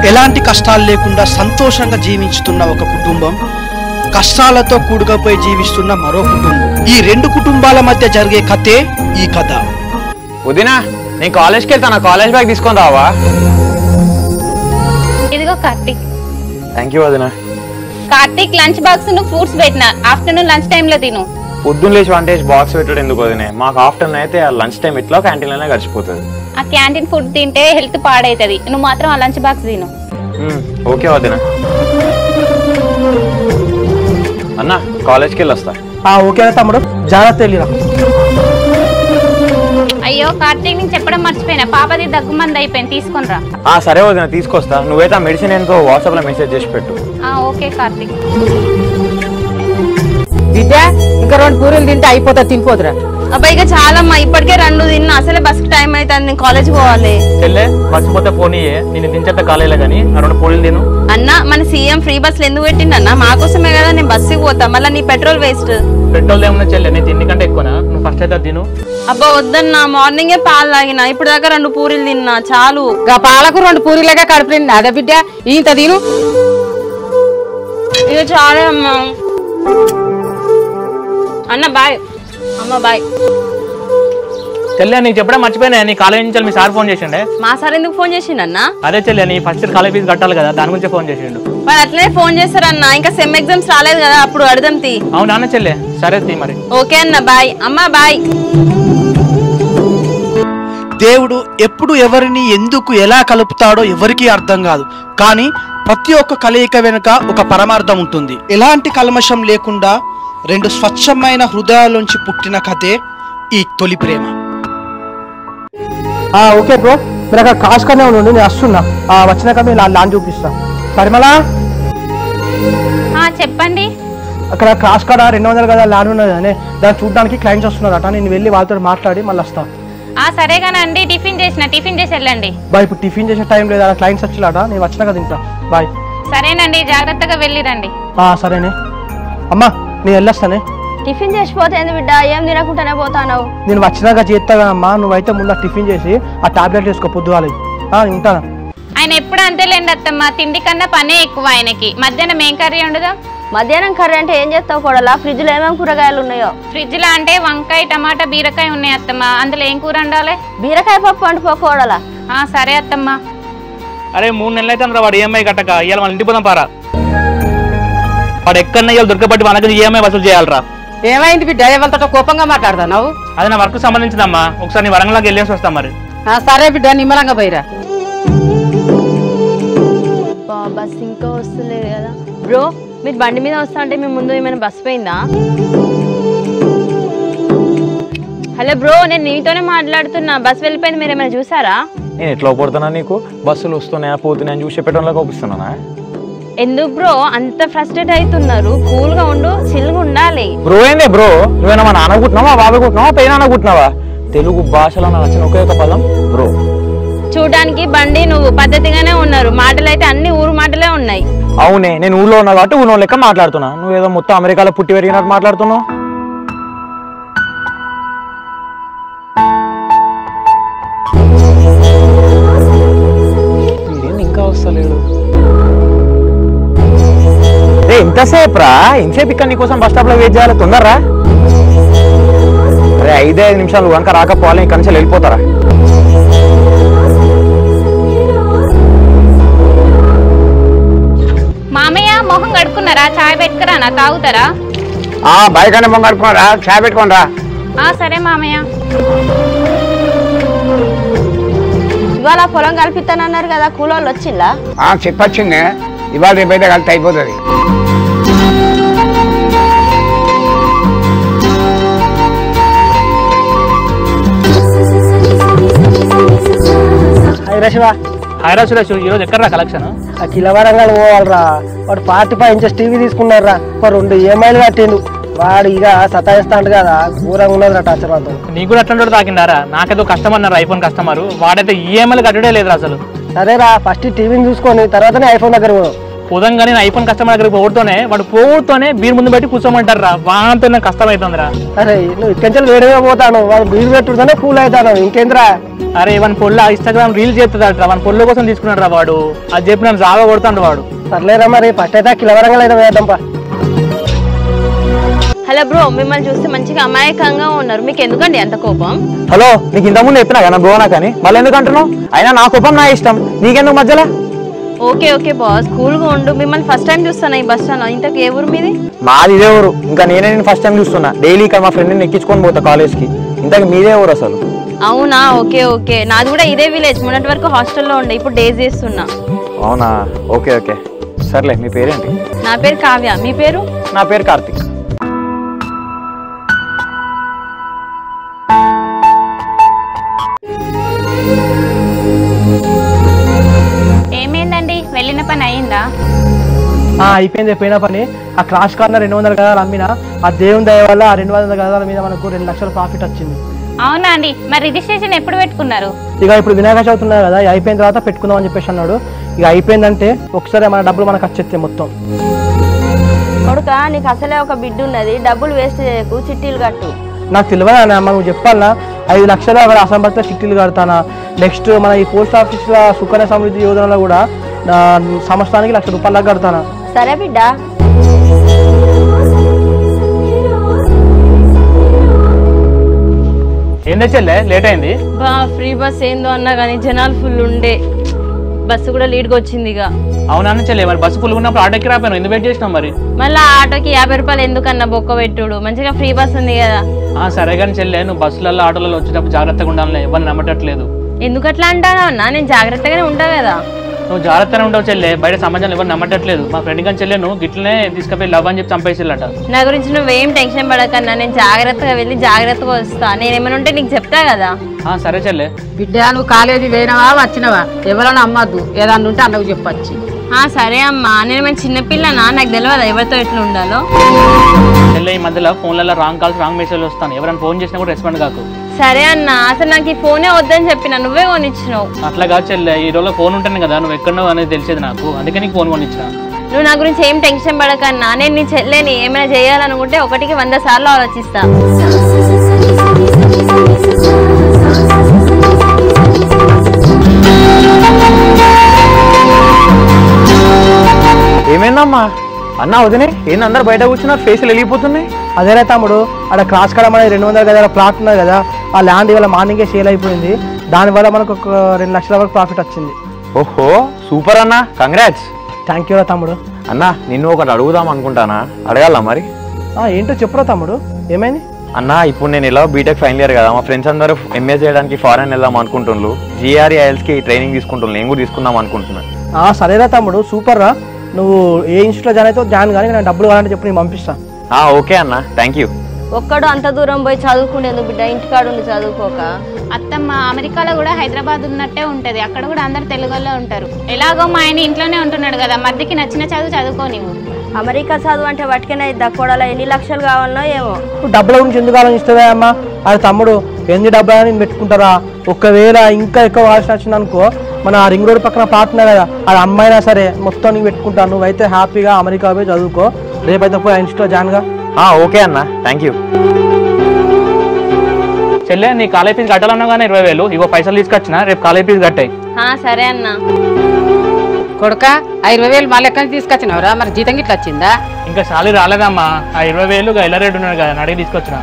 ఎలాంటి కష్టాలు లేకుండా సంతోషంగా జీవిస్తున్న ఒక కుటుంబం, కష్టాలతో కూడుకుపోయి జీవిస్తున్న మరో కుటుంబం. ఈ రెండు కుటుంబాల మధ్య జరిగే కథే ఈ కథ. వదినా, నేను కాలేజ్కి వెళ్తాను, కాలేజ్ బ్యాగ్ తీసుకొని రావా? ఇదిగో కార్తీక్. థ్యాంక్ యూ వదినా. కార్తీక్ లంచ్ బాక్స్ ను ఫ్రూట్స్ పెట్టినా, ఆఫ్టర్నూన్ లంచ్ టైమ్ లో తిను. పొద్దున్న లేచి వంట బాక్స్ పెట్టడం ఎందుకు వదినే? మాకు ఆఫ్టర్నూన్ అయితే ఆ లంచ్ టైం ఇట్లా క్యాంటీన్ లోనే గడిచిపోతుంది. ఆ క్యాంటీన్ ఫుడ్ తింటే హెల్త్ పాడైతుంది, నువ్వు మాత్రం ఆ లంచ్ బాక్స్ తిను. ఓకే వదినా. అన్న కాలేజ్కి వెళ్ళి వస్తా. ఓకే తమ్ముడు, జాగ్రత్త వెళ్ళిరా. అయ్యో కార్తీక్, నేను చెప్పడం మర్చిపోయినా, పాపది దగ్గుమంది అయిపోయింది, తీసుకొని రా. సరే వదినా, తీసుకొస్తా. నువ్వైతే ఆ మెడిసిన్ ఏంటో వాట్సాప్ లో మెసేజ్ చేసి పెట్టు. ఓకే కార్తీక్. విద్య, ఇంకా 2 పూరీలు తింటే అయిపోతా, తినిపోతురా. అబ్బాయి ఇక చాలమ్మా, ఇప్పటికే 2 తిన్నా, అసలే బస్ టైం అవుతుంది, నేను కాలేజ్ పోవాలి. చెల్లె మర్చిపోతే పోనీ, నేను దించేత కాలేజీలో కానీ 2 పూరీలు తిను. అన్న, మన సీఎం ఫ్రీ బస్సులు ఎందుకు పెట్టిండు అన్న? మాకోసమే కదా, నేను బస్సుకి పోతా, మళ్ళీ నీ పెట్రోల్ వేస్ట్. పెట్రోల్ ఏమన్నా చెల్లె, నేను తిండి కంటే ఎక్కువనా? నువ్వు ఫస్ట్ అయితే తిను. అబ్బా వద్దన్నా, మార్నింగే పాలు తాగినా, ఇప్పుడు దాకా 2 పూరీలు తిన్నా, చాలు. పాలకు 2 పూరీలకే కడుపు అదే బిడ్డ, ఇంత తిను. ఇక చాలే అమ్మా. అన్న బాయ్. అమ్మ బాయ్. చెల్లె నీకు చెప్పడం మర్చిపోయినా, నీ కాలేజ్ నుంచి మీ సార్ ఫోన్ చేసిండే. మా సార్ ఎందుకు ఫోన్ చేసిండు? అదే చెల్లె, నీ ఫస్ట్ ఇయర్ కాలేజ్ ఫీజు కట్టాలి కదా, దాని గురించి ఫోన్ చేసిండు. మరి అట్లనే ఫోన్ చేస్తారన్న, ఇంకా సెమ్ ఎగ్జామ్స్ రాలేదు కదా, అప్పుడు అడదాం తీ. అవునా చెల్లె? సరే తీ మరి. ఓకే అన్న, బాయ్. అమ్మ బాయ్. దేవుడు ఎప్పుడు ఎవరిని ఎందుకు ఎలా కలుపుతాడో ఎవరికీ అర్థం కాదు, కానీ ప్రతి ఒక్క కలయిక వెనుక ఒక పరమార్థం ఉంటుంది. ఎలాంటి కల్మషం లేకుండా 2 స్వచ్ఛమైన హృదయాల్లోంచి పుట్టిన కథే ఈ తొలి ప్రేమ. ఓకే బ్రో, మీరు అక్కడ కాసుకనే ఉండండి, నేను వస్తున్నా. వచ్చినాక మీరు లాంచ్ చూపిస్తా. పరిమళ, చెప్పండి. అక్కడ క్రాస్ కాడ 200 కదా ల్యాండ్ ఉన్నది అని, దాన్ని చూడడానికి క్లయింట్స్ వస్తున్నారట. నేను వెళ్ళి వాళ్ళతో మాట్లాడి మళ్ళీ వస్తా. సరే కానండి, టిఫిన్ చేసి వెళ్ళండి. బాయ్, ఇప్పుడు టిఫిన్ చేసే టైం లేదా, క్లయింట్స్ వచ్చేలాట, నేను వచ్చినాక తింటా. బాయ్. సరేనండి, జాగ్రత్తగా వెళ్ళిరండి. సరేనే అమ్మా, నేను వెళ్ళొస్తానే. టిఫిన్ చేసిపోతే ఏంది బిడ్డ, ఏం తినకుండానే పోతాను. నేను వచ్చినాక చేస్తాగా అమ్మా, నువ్వైతే ముందు టిఫిన్ చేసి ఆ టాబ్లెట్ వేసుకో, పొద్దుగాలి ఉంటాను. ఆయన ఎప్పుడు అంతేలేండి అత్తమ్మ, తిండి కన్నా పనే ఎక్కువ ఆయనకి. మధ్యాహ్నం ఏం కర్రీ ఉండదు? మధ్యాహ్నం కర్రీ అంటే ఏం చేస్తావు కూడలా? ఫ్రిడ్జ్ లో ఏమేమి కూరగాయలు ఉన్నాయో? ఫ్రిడ్జ్ లో అంటే వంకాయ, టమాటా, బీరకాయ ఉన్నాయి అత్తమ్మ. అందులో ఏం కూర ఉండాలి? బీరకాయ పప్పు అంటుకోకూడలా. సరే అత్తమ్మ. అరే 3 నెలలు అయితే అందరూ వాడు ఈఎంఐ కట్టక, ఇవాళ మన ఇంటికి పోదాం పారా. వాడు ఎక్కడన్నా ఇవాళ దొరకబట్టి మనకి ఈఎంఐ వసూలు చేయాలరా. ఏమైంది బిడ్డ, ఎవరితో కోపంగా మాట్లాడుతున్నావు? అది నా వర్క్ సంబంధించిందమ్మా, ఒకసారి నీ వరంగల్కి వెళ్ళేసి వస్తాం మరి. సరే బిడ్డ, నిమ్మలంగా పోయిరా. బస్ ఇంకా వస్తలేదు కదా బ్రో. మీరు బండి మీద వస్తా అంటే మీ ముందు ఏమైనా బస్ పోయిందా? హలో బ్రో, నేను నీతోనే మాట్లాడుతున్నా, బస్ వెళ్ళిపోయింది, మీరు ఏమైనా చూసారా? నేను ఎట్లా పడుతున్నా? నీకు బస్సులు వస్తున్నాయా పోతున్నాయని చూసి పెట్టడంలో కోపిస్తున్నానా? ఎందుకు బ్రో అంత ఫ్రస్ట్రేట్ అవుతున్నారు? కూల్ గా ఉండు, చిల్గా ఉండాలి. బ్రో ఏందే బ్రో, నువ్వేనా మా నాన్న కుట్టినావా, బాబాయ్ కుట్టినావా, పెయినా కుట్టినావా? తెలుగు భాషలో నాకు వచ్చిన ఒకే ఒక పదం బ్రో. చూడడానికి బండి నువ్వు పద్ధతిగానే ఉన్నారు, మాటలు అయితే అన్ని ఊరు మాటలే ఉన్నాయి. అవునే, నేను ఊళ్ళో ఉన్నా కాబట్టి ఊళ్ళో లెక్క మాట్లాడుతున్నా. నువ్వేదో మొత్తం అమెరికాలో పుట్టి పెరిగినట్టు మాట్లాడుతున్నావు. ఇంకా వస్తలేడు. ఎంతసేపు రా, ఎంతసేపు ఇక్కడ నీకోసం బస్ స్టాప్ లో వెయిట్ చేయాలి, తొందరరా. అరే 5-5 నిమిషాలు కనుక రాకపోవాలి, ఇక్కడ నుంచి వెళ్ళిపోతారా? మామయ్య మొహం కడుక్కున్నారా? చాయ్ పెట్టుకురా, నా తాగుతారా? బయటనే మొహం కడుక్కున్నారా, చాయ్ పెట్టుకోనరా. సరే మామయ్య. ఇవాళ పొలం కలిపిస్తానన్నారు కదా, కూలోళ్ళు వచ్చిందా? చెప్పొచ్చింది, ఇవాళ రేపైతే కలిసి అయిపోతుంది. హాయ్ రా సురేష్, ఈరోజు ఎక్కడరా కలెక్షన్? కిలో వరంగల్ పోవాలరా. వాడు 45 ఇంచెస్ టీవీ తీసుకున్నారా, 2 EMIలు కట్టిండు. వాడు ఇక సతాయిస్తాడు కదా, ఘోరంగా ఉన్నది టార్చర్ మాత్రం. నీకు కూడా అట్లా తాకిందారా? నాకేదో కస్టమర్ అన్నారు, ఐఫోన్ కస్టమర్. వాడైతే ఈఎంఐలు కట్టడే లేదు అసలు. సరేరా, ఫస్ట్ టీవీని చూసుకొని తర్వాతనే ఐఫోన్ దగ్గర పోదాం. ఉదంగా నేను ఐఫోన్ కస్టమర్ దగ్గరికి పోతూనే వాడు పోతూనే బీర్ ముందు పెట్టి కూర్చోమంటారు రా, వాంతో నాకు కష్టం అవుతుందిరా. అరే నువ్వు ఇక్కడి వేరేగా పోతాను, వాడు బీరు పెట్టుకుంటే కూల్ అవుతాను, ఇంకేంద్రా. అరే వాని పొల్ల ఇన్స్టాగ్రామ్ రీల్ చేస్తుందట, వాని పొల్ల కోసం తీసుకున్నాడు రా వాడు. అది చెప్పి నన్ను జాగా కొడతాడు వాడు. సర్లేరా మరి పట్టేదా కిలవరంగా అయితే వేద్దాంపా. హలో బ్రో, మిమ్మల్ని చూస్తే మంచిగా అమాయకంగా ఉన్నారు, మీకు ఎందుకండి అంత కోపం? హలో, నీకు ఇంతకుముందు చెప్పినా కదా గోనా కానీ మళ్ళీ ఎందుకు అంటున్నావు? అయినా నా కోపం నా ఇష్టం, నీకెందుకు మధ్యలో? ఓకే ఓకే బాస్, కూల్గా ఉండు. మిమ్మల్ని ఫస్ట్ టైం చూస్తాను ఈ బస్ స్టాండ్లో. ఇంతకు ఏ ఊరు మీది? మాది ఇదే ఊరు. ఇంకా నేను ఫస్ట్ టైం చూస్తున్నా. డైలీ ఇక్కడ మా ఫ్రెండ్ని ఎక్కించుకొని పోతా కాలేజ్కి. ఇంతకు మీదే ఊరు అసలు? అవునా, ఓకే ఓకే. నాది కూడా ఇదే విలేజ్. మొన్నటి వరకు హాస్టల్లో ఉండే, ఇప్పుడు డేస్ చేస్తున్నా. అవునా, ఓకే ఓకే. సర్లే, మీ పేరేంటి? నా పేరు కావ్య, మీ పేరు? నా పేరు కార్తిక్. ఏమైందండి, వెళ్ళిన పని అయిందా? అయిపోయింది పోయిన పని. ఆ క్రాష్ కార్నర్ 200 గదాలు అమ్మినా, ఆ దేవుని దయ వల్ల ఆ 200 గదాల మీద మనకు 2 లక్షల ప్రాఫిట్ వచ్చింది. అవునా అండి, మరి రిజిస్ట్రేషన్ ఎప్పుడు పెట్టుకున్నారు? ఇక ఇప్పుడు వినాయక చవితి ఉన్నారు కదా, అయిపోయిన తర్వాత పెట్టుకుందాం అని చెప్పేసి అన్నాడు. ఇక అయిపోయిందంటే ఒకసారి మన డబ్బులు మనకు వచ్చేస్తాయి మొత్తం. కొడుక, నీకు అసలే ఒక బిడ్డ ఉన్నది, డబ్బులు వేస్ట్ చేయకు, చిట్టీలు కట్టు. నాకు తెలియదా అమ్మ, నువ్వు చెప్పాలనా? 5 లక్షలు అక్కడ అసంబద్ధిత చిట్టీలు కడతానా. నెక్స్ట్ మన ఈ పోస్ట్ ఆఫీస్లో సుకన్య సమృద్ధి యోజనలో కూడా సంవత్సరానికి ₹1,00,000 దాకా కడతానా. సరే బిడ్డ. ఏందే చెల్లె లేట్ అయింది? బా ఫ్రీ బస్ ఏందో అన్నా కానీ జనాలు ఫుల్ ఉండే, బస్సు కూడా లీడ్గా వచ్చింది. ఇక అవునా చెల్లె, మరి బస్సు ఫుల్ ఉన్నప్పుడు ఆటోకి రాపోయాను, ఎందుకు వెయిట్ చేసినాం మరి? మళ్ళీ ఆటోకి 50 రూపాయలు ఎందుకన్నా బొక్క పెట్టుడు, మంచిగా ఫ్రీ బస్ ఉంది కదా. సరే కానీ చెల్లె, నువ్వు బస్సులలో ఆటోలలో వచ్చేటప్పుడు జాగ్రత్తగా ఉండాలి, ఎవరిని నమ్మటట్లేదు. ఎందుకు అట్లా అంటానా అన్నా, నేను జాగ్రత్తగానే ఉంటా కదా. నువ్వు జాగ్రత్తగా ఉండవు చెల్లె, బయట సమాజంలో ఎవరు నమ్మటట్లేదు. మా ఫ్రెండ్ కానీ చెల్లె నువ్వు గిట్లనే తీసుకుపోయి లవ్ అని చెప్పి చంపేసిల్లట. నా గురించి నువ్వేం టెన్షన్ పడకన్నా, నేను జాగ్రత్తగా వెళ్ళి జాగ్రత్తగా వస్తా. నేను ఏమైనా ఉంటే నీకు చెప్తా కదా. సరే చెల్లె. బిడ్డ, నువ్వు కాలేజీ పోయినావా వచ్చినవా? ఎవరైనా అమ్మద్దు, ఏదన్నా ఉంటే అన్నకు చెప్పచ్చు. సరే అమ్మా, నేను మన చిన్నపిల్లనా, నాకు తెలియదా ఎవరితో ఎట్లా ఉండాలో. చెల్లె, ఈ మధ్యలో ఫోన్లలో రాంగ్ కాల్స్ రాంగ్ మెసేజ్లు వస్తాను, ఎవరైనా ఫోన్ చేసినా కూడా రెస్పాండ్ కాకు. సరే అన్న, అసలు నాకు ఈ ఫోనే వద్దని చెప్పిన, నువ్వే కొనిచ్చినావు. అట్లా కాదు చెల్లె, ఈ రోజులో ఫోన్ ఉంటుంది కదా, నువ్వు ఎక్కడున్నావు అనేది తెలిసేది నాకు, అందుకే నీకు ఫోన్ కొనిచ్చిన. నువ్వు నా గురించి ఏం టెన్షన్ పడకన్నా, నేను నీ చెల్లెని ఏమైనా చేయాలనుకుంటే 1కి 100 సార్లు ఆలోచిస్తా. ఏమైందమ్మా? అన్నా వదినే ఏంది అందరు బయట కూర్చున్నారు, ఫేస్లు వెళ్ళిపోతున్నాయి? అదేనా తమ్ముడు, అక్కడ క్రాస్ కాడ మన 200 గదాల ప్లాట్ ఉన్నది కదా, ఆ ల్యాండ్ ఇవాళ మార్నింగే సేల్ అయిపోయింది. దానివల్ల మనకు ఒక 2 లక్షల వరకు ప్రాఫిట్ వచ్చింది. ఓహో సూపర్ అన్నా, కంగ్రాట్స్. థ్యాంక్ యూ రా తమ్ముడు. అన్నా నిన్ను ఒకటి అడుగుదాం అనుకుంటానా, అడగాల మరి? ఏంటో చెప్పురా తమ్ముడు, ఏమైంది? అన్నా ఇప్పుడు నేను ఇలా బీటెక్ ఫైనల్ ఇయర్ కదా, మా ఫ్రెండ్స్ అందరూ ఎంఏ చేయడానికి ఫారెన్ వెళ్దాం అనుకుంటున్నారు. జిఆర్ఈ ఐఎల్స్కి ట్రైనింగ్ తీసుకుంటున్నాను, నేను కూడా తీసుకుందాం అనుకుంటున్నాను. సరేరా తమ్ముడు, సూపర్ రా. నువ్వు ఏ ఇన్స్టిట్యూట్లో జాయిన్ అయితే జాయిన్ కానీ నేను డబ్బులు కావాలంటే చెప్పి నేను పంపిస్తా. ఓకే అన్న, థ్యాంక్ యూ. ఒక్కడు అంత దూరం పోయి చదువుకునేందుకు బిడ్డ, ఇంటికాడు ఉండి చదువుకోక. అత్తమ్మ, అమెరికాలో కూడా హైదరాబాద్ ఉన్నట్టే ఉంటది, అక్కడ కూడా అందరు తెలుగులో ఉంటారు. ఎలాగో మా ఆయన ఇంట్లోనే ఉంటున్నాడు కదా, మధ్యకి నచ్చిన చదువు చదువుకో నువ్వు. అమెరికా చదువు అంటే వాటికైనా దక్కోడాలో ఎన్ని లక్షలు కావాలనో ఏమో. డబ్బుల గురించి ఎందుకు ఆలోచిస్తావా అమ్మా? అది తమ్ముడు, ఎన్ని డబ్బులు నేను పెట్టుకుంటారా? ఒకవేళ ఇంకా ఎక్కువ కావాల్సి వచ్చింది అనుకో, మన రింగ్ రోడ్ పక్కన ప్లాట్ ఉన్నాయి కదా, అది అమ్మాయినా సరే మొత్తం నీకు పెట్టుకుంటాను. నువ్వైతే హ్యాపీగా అమెరికా పోయి చదువుకో, రేపైతే పోయి ఇన్స్టిట్యూట్లో జాయిన్గా. ఓకే అన్న, థ్యాంక్ యూ. చెల్లె, నీ కాలేజ్ ఫీజు కట్టాలన్నా కానీ 20,000 ఇగో పైసలు తీసుకొచ్చిన, రేపు కాలేజ్ ఫీజు కట్టాయి. సరే అన్న. కొడుక, 20,000 మళ్ళీ ఎక్కడి నుంచి తీసుకొచ్చినవరా? మరి జీతం గిట్లా వచ్చిందా? ఇంకా సాలరీ రాలేదమ్మా. ఆ 20,000 ఎల్ల రేటు ఉన్నాడు కదా, అడిగి తీసుకొచ్చిన.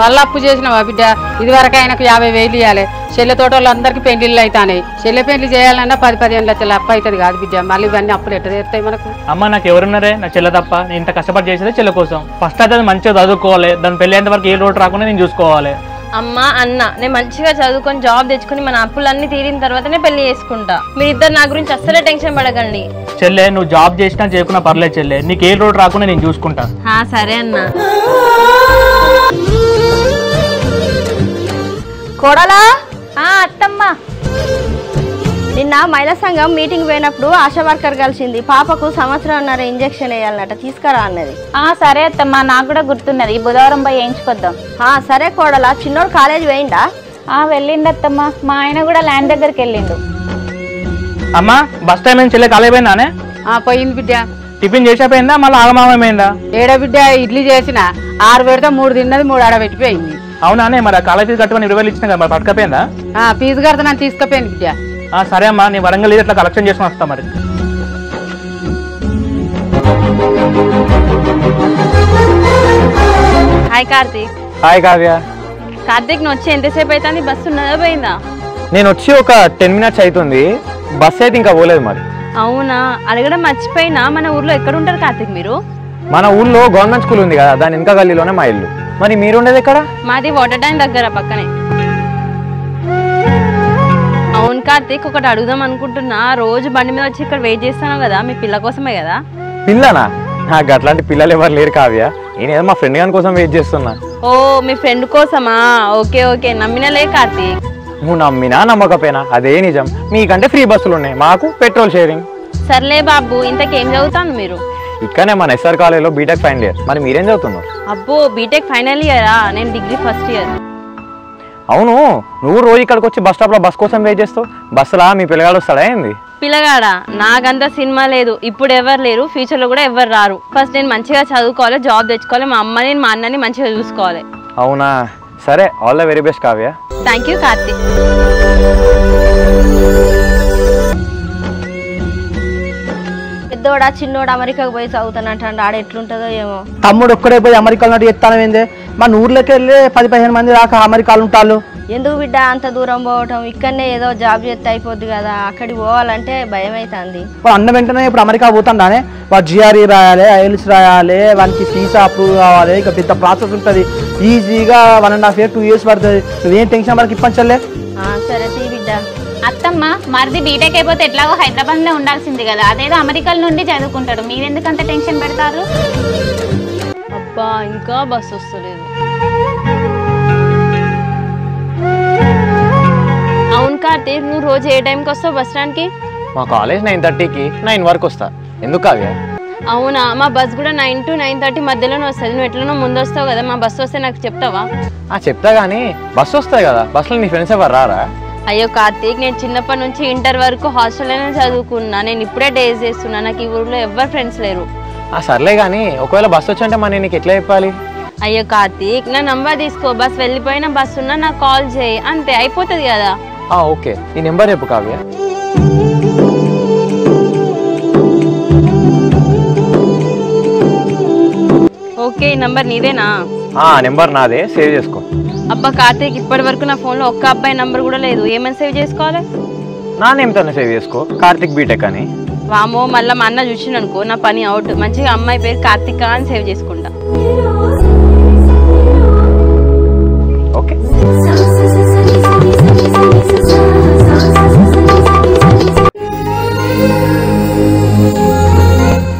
మళ్ళీ అప్పు చేసినావా బిడ్డ? ఇది వరకు ఆయనకు 50,000 ఇవ్వాలి. చెల్లె తోట వాళ్ళందరికీ పెళ్లిళ్ళు అవుతాయి. చెల్లె పెళ్లి చేయాలన్నా 10-15 లక్షల అప్పు అవుతుంది కాదు బిడ్డ. మళ్ళీ ఇవన్నీ అప్పులు ఎట్లా తీరుతాయి మనకు? అమ్మ, నాకు ఎవరున్నారే, నా చెల్లె తప్ప. నేను ఇంత కష్టపడి చేసేది చెల్లె కోసం. ఫస్ట్ అయితే అది మంచిగా చదువుకోవాలి, దాని పెళ్ళి అయ్యేంత వరకు ఏ రోడ్డు రాకుండా నేను చూసుకోవాలి. అమ్మ అన్న, నేను మంచిగా చదువుకొని జాబ్ తెచ్చుకుని మన అప్పులన్నీ తీరిన తర్వాతనే పెళ్లి చేసుకుంటా. మీరిద్దరు నా గురించి అస్సలే టెన్షన్ పడకండి. చెల్లె, నువ్వు జాబ్ చేసినా చేయకున్నా పర్లేదు చెల్లె, నీకు ఏ రోడ్డు రాకుండా నేను చూసుకుంటా. సరే అన్న. కోడలా? అత్తమ్మ, నిన్న మహిళా సంఘం మీటింగ్ పోయినప్పుడు ఆశా వర్కర్ కలిసింది. పాపకు 1.5 సంవత్సరం తీసుకురా అన్నట, తీసుకురా అన్నది. సరే అత్తమ్మ, నాకు కూడా గుర్తున్నది, బుధవారం పోయి వేయించుకొద్దాం. సరే కోడలా. చిన్నోడు కాలేజ్ పోయిందా? వెళ్ళిండు అత్తమ్మ, మా ఆయన కూడా ల్యాండ్ దగ్గరికి వెళ్ళిండు. అమ్మా, బస్ టైం ఏం చెల్లె కాలేజ్ పోయిందానే? పోయింది బిడ్డ. టిఫిన్ చేసేపోయిందా మళ్ళీ ఆగమాగమైందా? ఏడ బిడ్డ ఇడ్లీ చేసిన 6 పెడితే 3 తిన్నది, 3 ఆడబెట్టిపోయింది. అవునానే మరి కాలేజ్ ఫీజు కట్టుకుని 20,000 ఇచ్చినా కదా మరి పట్టుకపోయిందా? ఫీజు కడితే నన్ను తీసుకుపోయింది బిడ్డ. సరే అమ్మా, నేను వరంగల్ ఇట్లా కలెక్షన్ చేసుకుని వస్తా మరి. హాయ్ కార్తీక్. హాయ్ కావ్య. కార్తీక్ నువ్వు వచ్చి ఎంతసేపు అవుతుంది? బస్సు ఉన్నదా పోయిందా? నేను వచ్చి ఒక 10 minutes అవుతుంది, బస్ అయితే ఇంకా పోలేదు మరి. అవునా, అడగడం మర్చిపోయినా, మన ఊర్లో ఎక్కడ ఉంటారు కార్తీక్ మీరు? మన ఊళ్ళో గవర్నమెంట్ స్కూల్ ఉంది కదా, దాని వెనక గల్లీలోనే మా ఇల్లు. మరి మీరు ఉండేది ఎక్కడ? మాది వాటర్ ట్యాంక్ దగ్గర పక్కనే. అవును కార్తీక్, ఒకటి అడుగుదాం అనుకుంటున్నా. రోజు బండి మీద వచ్చి ఇక్కడ వెయిట్ చేస్తాను కదా, మీ పిల్ల కోసమే కదా? పిల్లనా? నాకు అట్లాంటి పిల్లలు ఎవరు లేరు కావ్య, నేనేదో మా ఫ్రెండ్ గారి కోసం వెయిట్ చేస్తున్నా. ఓ మీ ఫ్రెండ్ కోసమా? ఓకే ఓకే, నమ్మినలే కార్తీక్. నువ్వు నమ్మినా నమ్మకపోయినా అదే నిజం. మీకంటే ఫ్రీ బస్సులు ఉన్నాయి, మాకు పెట్రోల్ షేరింగ్. సర్లే బాబు, ఇంతకేం చదువుతాను మీరు? ఇక్కడనే మన ఎస్ఆర్ కాలేజ్లో బీటెక్ ఫైనల్ ఇయర్. మరి మీరేం చదువుతున్నారు? అబ్బో బీటెక్ ఫైనల్ ఇయరా? నేను డిగ్రీ ఫస్ట్ ఇయర్. అవును, నువ్వు రోజు ఇక్కడికి వచ్చి బస్ స్టాప్లో బస్ కోసం వెయిట్ చేస్తావు, బస్సులా మీ పిల్లగాడు వస్తాడా ఏంది? పిల్లగాడా? నాకంతా సినిమా లేదు, ఇప్పుడు ఎవరు లేరు, ఫ్యూచర్లో కూడా ఎవరు రారు. ఫస్ట్ నేను మంచిగా చదువుకోవాలి, జాబ్ తెచ్చుకోవాలి, మా అమ్మని మా అన్నని మంచిగా చూసుకోవాలి. అవునా, సరే, all the very best Kavya. Thank you Karthik. పెద్దోడా చిన్నోడా అమెరికాకు పోయి చదువుతానంటాడు, ఆడ ఎట్లుంటుందో ఏమో. తమ్ముడు ఒక్కడే పోయి అమెరికాలో చెప్తాను ఏందే? మన ఊర్లోకి వెళ్ళి 10-15 మంది దాకా అమెరికాలు ఉంటారు. ఎందుకు బిడ్డ అంత దూరం పోవటం? ఇక్కడనే ఏదో జాబ్ చేస్తే అయిపోద్ది కదా, అక్కడికి పోవాలంటే భయం అవుతుంది. అన్న వెంటనే ఇప్పుడు అమెరికా పోతాండానే, వాడు జిఆర్ఈ రాయాలి, ఐఎల్స్ రాయాలి, వానికి ఫీజా అప్రూవ్ కావాలి, ఇక పెద్ద ప్రాసెస్ ఉంటుంది. ఈజీగా 1.5 years 2 years పడుతుంది. నువ్వేం టెన్షన్ మనకి ఇప్పించలే. సరే తీ బిడ్డ. అత్తమ్మ మరిది బీటెక్ అయిపోతే ఎట్లాగో హైదరాబాద్ లో ఉండాల్సింది కదా, అదేదో అమెరికాల నుండి చదువుకుంటాడు, మీరెందుకంత టెన్షన్ పెడతారు? అబ్బా ఇంకా బస్సు వస్తలేదు. అవును కార్తీక్, నువ్వు రోజు ఏ టైంకి వస్తావు బస్ స్టాండ్కి? మా కాలేజ్ 9:30కి, 9 వరకు వస్తా. ఎందుకు కావ్య? అవునా, మా బస్ కూడా 9 to 9:30 మధ్యలోనే వస్తుంది. నువ్వు ఎట్లనో ముందు వస్తావు కదా, మా బస్సు వస్తే నాకు చెప్తావా? చెప్తా కానీ బస్సు వస్తాయి కదా, బస్సులో నీ ఫ్రెండ్స్ ఎవరు రారా? అయ్యో కార్తీక్, నేను చిన్నప్పటి నుంచి ఇంటర్ వరకు హాస్టల్లోనే చదువుకున్నా, నేను ఇప్పుడే డేస్ చేస్తున్నా, నాకు ఈ ఊళ్ళో ఎవరు ఫ్రెండ్స్ లేరు. సర్లే కానీ ఒకవేళ బస్సు వచ్చి అంటే మరి నీకు ఎట్లా చెప్పాలి? అయ్యో కార్తీక్, నా నంబర్ తీసుకో, బస్ వెళ్ళిపోయిన బస్ ఉన్నా నాకు కాల్ చేయి, అంతే అయిపోతుంది కదా. ఓకే, నీ నెంబర్ చెప్పు కావ్య. ఓకే, ఈ నంబర్ నీదేనా? నెంబర్ నాదే, సేవ్ చేసుకో. అబ్బా కార్తీక్, ఇప్పటి వరకు నా ఫోన్లో ఒక్క అబ్బాయి నంబర్ కూడా లేదు, ఏమని సేవ్ చేసుకోవాలి? నా నేమ్తోనే సేవ్ చేసుకో, కార్తిక్ బీటెక్ అని. వామో, మళ్ళీ మా అన్న చూసిండనుకో నా పని అవుట్. మంచిగా అమ్మాయి పేరు కార్తిక అని సేవ్ చేసుకుంటా. ఓకే.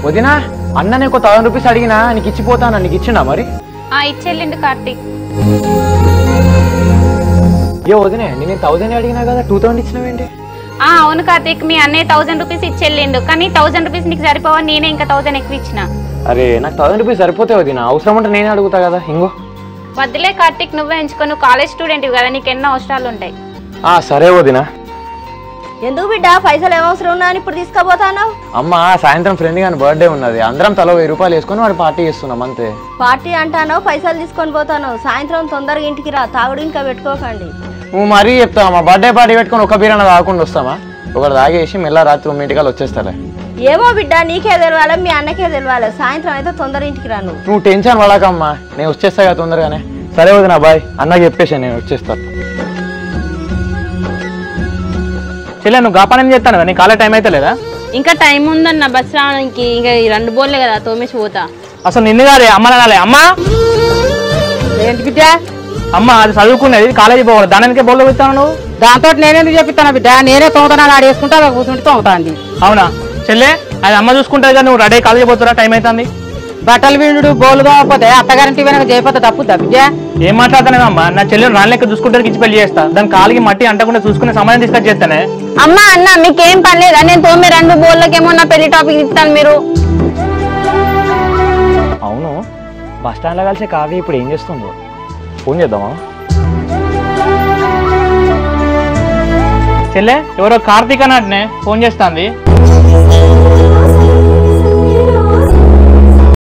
వదినా, అన్న నీకు 1000 రూపీస్ అడిగినా నీకు ఇచ్చిపోతాను, నీకు ఇచ్చిండా మరి? ఇచ్చేళ్ళిండు కార్తీక్. వదినే, నేను 1000 అడిగినా కదా, 2000 ఇచ్చినావేంటి? అవును కార్తీక్, మీ అన్నయ్య 1000 రూపీస్ ఇచ్చెళ్ళిండు, కానీ 1000 రూపీస్ నీకు సరిపోవని నేనే ఇంకా 1000 ఎక్కువ ఇచ్చిన. అరే నాకు 1000 రూపీస్ సరిపోతే వదినా, అవసరం ఉంటే నేనే అడుగుతా కదా. ఇంకో వద్దులే కార్తీక్, నువ్వే ఎంచుకో, నువ్వు కాలేజ్ స్టూడెంట్ కదా, నీకు ఎన్నో అవసరాలు ఉంటాయి. సరే వదినా. ఎందుకు బిడ్డ, పైసలు ఏమవసరం ఉన్నా అని ఇప్పుడు తీసుకుపోతాను? అమ్మ సాయంత్రం ఫ్రెండ్ గాని బర్త్డే ఉన్నది, అందరం తలో 1000 రూపాయలు వేసుకొని వాడు పార్టీ చేస్తున్నాం అంతే. పార్టీ అంటానో పైసలు తీసుకొని పోతాను, సాయంత్రం తొందరగా ఇంటికి రా, తాగుడు ఇంకా పెట్టుకోకండి. నువ్వు మరీ చెప్తావా? మా బర్త్డే పార్టీ పెట్టుకొని ఒక బీరన్న తాగకుండా వస్తామా? ఒకటి తాగేసి మెల్ల రాత్రి 9 వచ్చేస్తాలే. ఏమో బిడ్డ, నీకే తెలవాలి, మీ అన్నకే తెలవాలి, సాయంత్రం అయితే తొందర ఇంటికి రా. నువ్వు టెన్షన్ పడకమ్మా, నేను వచ్చేస్తా కదా తొందరగానే. సరే వదినా, బాయ్. అన్నకి చెప్పేసి నేను వచ్చేస్తాను. చెల్లె, నువ్వు గాపానం చేస్తాను కదా, నీ కాలేజ్ టైం అయితే లేదా? ఇంకా టైం ఉందన్న బస్ రావడానికి, ఇంకా ఈ 2 బోర్లే కదా, తోమేసి పోతా. అసలు నిన్ను కాదే అమ్మ నాలే. అమ్మా ఏంటి బిడ్డ? అమ్మ అది చదువుకునేది, కాలేజీ పోవాలి, దానికి బోర్లో పెడతాను నువ్వు. దాంతో నేనేందుకు చెప్తాను బిడ్డ, నేనే తోముతాను, ఆడేసుకుంటా కూర్చుంటే తోముతాంది. అవునా చెల్లె, అది అమ్మ చూసుకుంటుంది కదా, నువ్వు రెడీ కాలేజీ పోతురా, టైం అవుతుంది. బట్టలు విండు బోలు తోమకపోతే అత్తగారింటి వెనక చేయకపోతే తప్పుద్దా బిడ్డ? ఏం మాట్లాడుతానేమమ్మా, నా చెల్లెలు రాని లెక్క చూసుకుంటే ఇచ్చి పెళ్లి చేస్తా, దాని కాలికి మట్టి అంటకుండా చూసుకునే సమయం తీసుకొచ్చి చేస్తానే. అమ్మా అన్న, మీకేం పని లేదా? నేను తోమే 2 బోర్లకేమో నా పెళ్లి టాపిక్ ఇస్తాను మీరు. అవును, బస్ స్టాండ్లో కలిసి కావ్య ఇప్పుడు ఏం చేస్తుందో, ఫోన్ చేద్దామా? చెల్లె, ఎవరో కార్తీక్ అన్నట్టునే ఫోన్ చేస్తాంది.